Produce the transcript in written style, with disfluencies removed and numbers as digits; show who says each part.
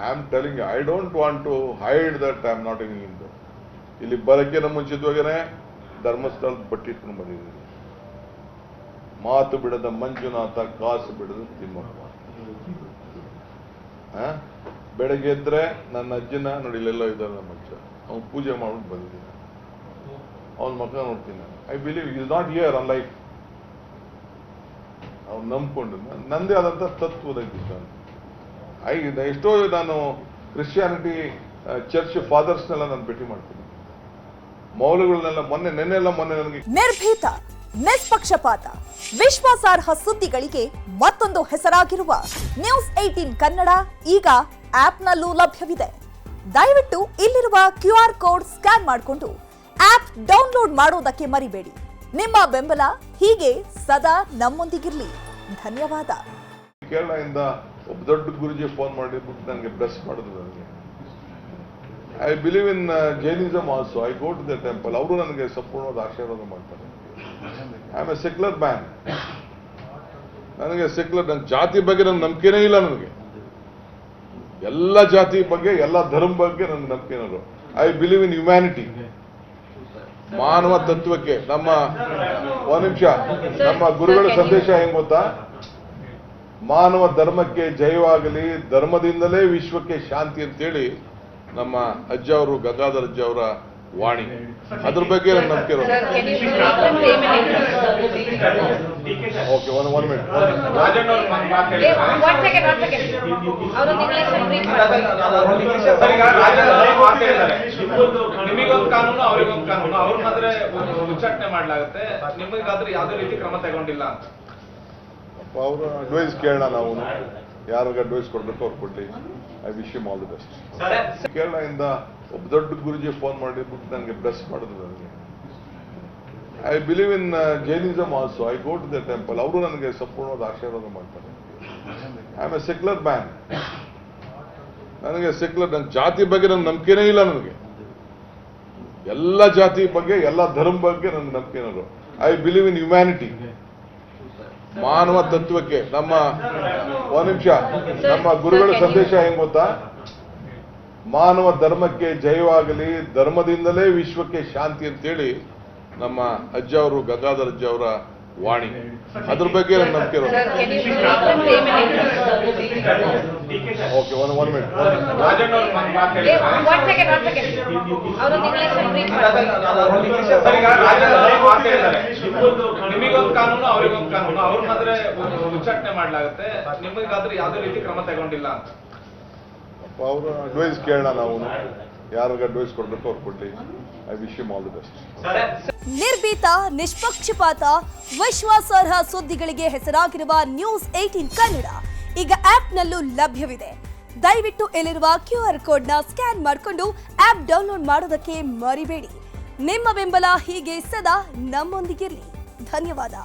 Speaker 1: I am telling I don't want to hide that I am not in Hindu. ಇಲ್ಲಿ ಬರಕ್ಕಿಂತ ಮುಂಚಿತವಾಗೇನೆ ಧರ್ಮಸ್ಥಳದ ಬಟ್ಟಿ ಇಟ್ಕೊಂಡು ಬಂದಿದ್ದೀನಿ. ಮಾತು ಬಿಡದ ಮಂಜುನಾಥ, ಕಾಸು ಬಿಡದ ತಿಮ್ಮಪ್ಪ. ಬೆಳಗ್ಗೆ ಎದ್ರೆ ನನ್ನ ಅಜ್ಜನ ನೋಡಿ, ಇಲ್ಲೆಲ್ಲ ಇದ್ದಾರೆ ನಮ್ಮ ಅಜ್ಜ, ಅವ್ನು ಪೂಜೆ ಮಾಡ್ಬಿಟ್ಟು ಬಂದಿದ್ದೀನಿ. ಅವನ ಮಕ್ಕ ನೋಡ್ತೀನಿ ನಾನು. I believe is not here on life. ಅವ್ನು ನಂಬ್ಕೊಂಡು ನಂದೇ ಆದಂಥ ತತ್ವದಾಗಿದ್ದಾನೆ. ಎಷ್ಟೋ ನಾನು ಕ್ರಿಶ್ಚಿಯಾನಿಟಿ ಚರ್ಚ್ ಫಾದರ್ಸ್ನೆಲ್ಲ ನಾನು ಭೇಟಿ ಮಾಡ್ತೀನಿ. ಮೌಲ್ಯಗಳನ್ನೆಲ್ಲ ಮೊನ್ನೆ ನನಗೆ
Speaker 2: ನಿರ್ಭೀತ, ನಿಷ್ಪಕ್ಷಪಾತ, ವಿಶ್ವಾಸಾರ್ಹ ಸುದ್ದಿಗಳಿಗೆ ಮತ್ತೊಂದು ಹೆಸರಾಗಿರುವ ನ್ಯೂಸ್ 18 ಕನ್ನಡ ಈಗ ಆಪ್ನಲ್ಲೂ ಲಭ್ಯವಿದೆ. ದಯವಿಟ್ಟು ಇಲ್ಲಿರುವ QR ಕೋಡ್ ಸ್ಕ್ಯಾನ್ ಮಾಡಿಕೊಂಡು ಆಪ್ ಡೌನ್ಲೋಡ್ ಮಾಡೋದಕ್ಕೆ ಮರಿಬೇಡಿ. ನಿಮ್ಮ ಬೆಂಬಲ ಹೀಗೆ ಸದಾ ನಮ್ಮೊಂದಿಗಿರ್ಲಿ. ಧನ್ಯವಾದ.
Speaker 1: ಕೇರಳದಿಂದ ಒಬ್ಬ ದೊಡ್ಡ ಗುರುಜಿ ಫೋನ್ ಮಾಡಿಬಿಟ್ಟು ನನಗೆ ಬ್ಲೆಸ್ ಮಾಡಿದ್ರು. ನನಗೆ I believe in Jainism also. I go to the temple. ಅವರು ನನಗೆ ಸಂಪೂರ್ಣವಾದ ಆಶೀರ್ವಾದ ಮಾಡ್ತಾರೆ. I am a secular man. ನನಗೆ ಸೆಕ್ಯುಲರ್, ನನ್ನ ಜಾತಿ ಬಗ್ಗೆ ನನ್ನ ನಂಬಿಕೆನೇ ಇಲ್ಲ. ನನಗೆ ಎಲ್ಲ ಜಾತಿ ಬಗ್ಗೆ, ಎಲ್ಲ ಧರ್ಮ ಬಗ್ಗೆ ನನಗೆ ನಂಬಿಕೆ ಇರೋದು. ಐ ಬಿಲೀವ್ ಇನ್ ಹ್ಯುಮ್ಯಾನಿಟಿ, ಮಾನವ ತತ್ವಕ್ಕೆ. ಒಂದು ನಿಮಿಷ, ನಮ್ಮ ಗುರುಗಳ ಸಂದೇಶ ಹೆಂಗ್ ಗೊತ್ತಾ? ಮಾನವ ಧರ್ಮಕ್ಕೆ ಜಯವಾಗಲಿ, ಧರ್ಮದಿಂದಲೇ ವಿಶ್ವಕ್ಕೆ ಶಾಂತಿ ಅಂತೇಳಿ ನಮ್ಮ ಅಜ್ಜ ಅವರು, ಗಂಗಾಧರ ಅಜ್ಜ ಅವರ ವಾಣಿ. ಅದ್ರ ಬಗ್ಗೆ ನನ್ನ ನಂಬಿಕೆ ಇರೋದು. Okay, one minute.
Speaker 3: ನಿಮಗೊಂದು ಕಾನೂನು, ಅವರಿಗೊಂದು ಕಾನೂನು. ಅವ್ರ ಮಾತ್ರ ಉಚ್ಚಾಟನೆ ಮಾಡಲಾಗುತ್ತೆ, ನಿಮಗಾದ್ರೆ ಯಾವುದೇ ರೀತಿ ಕ್ರಮ ತಗೊಂಡಿಲ್ಲ ಅಂತ.
Speaker 1: ಅವ್ರ ಅಡ್ವೈಸ್ ಕೇಳೋಣ ನಾವು. ಯಾರಿಗೆ ಅಡ್ವೈಸ್ ಕೊಡ್ಬೇಕು ಅವ್ರು ಕೊಡ್ಲಿ. I wish you all the best. ಕೇರಳದಿಂದ ಒಬ್ಬ ದೊಡ್ಡ ಗುರುಜಿ ಫೋನ್ ಮಾಡಿಬಿಟ್ಟು ನನಗೆ ಬ್ಲೆಸ್ ಮಾಡಿದ್ರು. ನನಗೆ I believe in Jainism also. I go to the temple. ಅವರು ನನಗೆ ಸಂಪೂರ್ಣವಾದ ಆಶೀರ್ವಾದ ಮಾಡ್ತಾರೆ. I am a secular man. ನನಗೆ ಸೆಕ್ಯುಲರ್, ನನ್ನ ಜಾತಿ ಬಗ್ಗೆ ನನ್ನ ನಂಬಿಕೆನೇ ಇಲ್ಲ. ನನಗೆ ಎಲ್ಲ ಜಾತಿ ಬಗ್ಗೆ, ಎಲ್ಲ ಧರ್ಮ ಬಗ್ಗೆ ನನಗೆ ನಂಬಿಕೆ ಇರೋದು. ಐ ಬಿಲೀವ್ ಇನ್ ಹ್ಯುಮ್ಯಾನಿಟಿ, ಮಾನವ ತತ್ವಕ್ಕೆ. ಒಂದು ನಿಮಿಷ, ನಮ್ಮ ಗುರುಗಳ ಸಂದೇಶ ಹೆಂಗ್ ಗೊತ್ತಾ? ಮಾನವ ಧರ್ಮಕ್ಕೆ ಜಯವಾಗಲಿ, ಧರ್ಮದಿಂದಲೇ ವಿಶ್ವಕ್ಕೆ ಶಾಂತಿ ಅಂತೇಳಿ ನಮ್ಮ ಅಜ್ಜ ಅವರು, ಗಂಗಾಧರ ಅಜ್ಜ ಅವರ ವಾಣಿ. ಅದ್ರ ಬಗ್ಗೆ ನನ್ನ ನಂಬಿಕೆ ಇರೋದು. Okay, one minute.
Speaker 3: ನಿಮಗೊಂದು ಕಾನೂನು, ಅವರಿಗೊಂದು ಕಾನೂನು. ಅವ್ರ ಮಾತ್ರ ಉಚ್ಚಾಟನೆ ಮಾಡಲಾಗುತ್ತೆ, ನಿಮಗಾದ್ರೆ ಯಾವುದೇ ರೀತಿ ಕ್ರಮ ತಗೊಂಡಿಲ್ಲ ಅಂತ.
Speaker 1: ಅವ್ರ ಅಡ್ವೈಸ್ ಕೇಳೋಣ ನಾವು. ಯಾರಿಗೆ ಅಡ್ವೈಸ್ ಕೊಡ್ಬೇಕು ಅವ್ರು ಕೊಡ್ಲಿ. I wish you all the best.
Speaker 2: ನಿರ್ಭೀತ, ನಿಷ್ಪಕ್ಷಪಾತ, ವಿಶ್ವಾಸಾರ್ಹ ಸುದ್ದಿಗಳಿಗೆ ಹೆಸರಾಗಿರುವ ನ್ಯೂಸ್ 18 ಕನ್ನಡ ಈಗ ಆಪ್ನಲ್ಲೂ ಲಭ್ಯವಿದೆ. ದಯವಿಟ್ಟು ಇಲ್ಲಿರುವ QR ಕೋಡ್ನ ಸ್ಕ್ಯಾನ್ ಮಾಡಿಕೊಂಡು ಆಪ್ ಡೌನ್ಲೋಡ್ ಮಾಡೋದಕ್ಕೆ ಮರಿಬೇಡಿ. ನಿಮ್ಮ ಬೆಂಬಲ ಹೀಗೆ ಸದಾ ನಮ್ಮೊಂದಿಗಿರಲಿ. ಧನ್ಯವಾದ.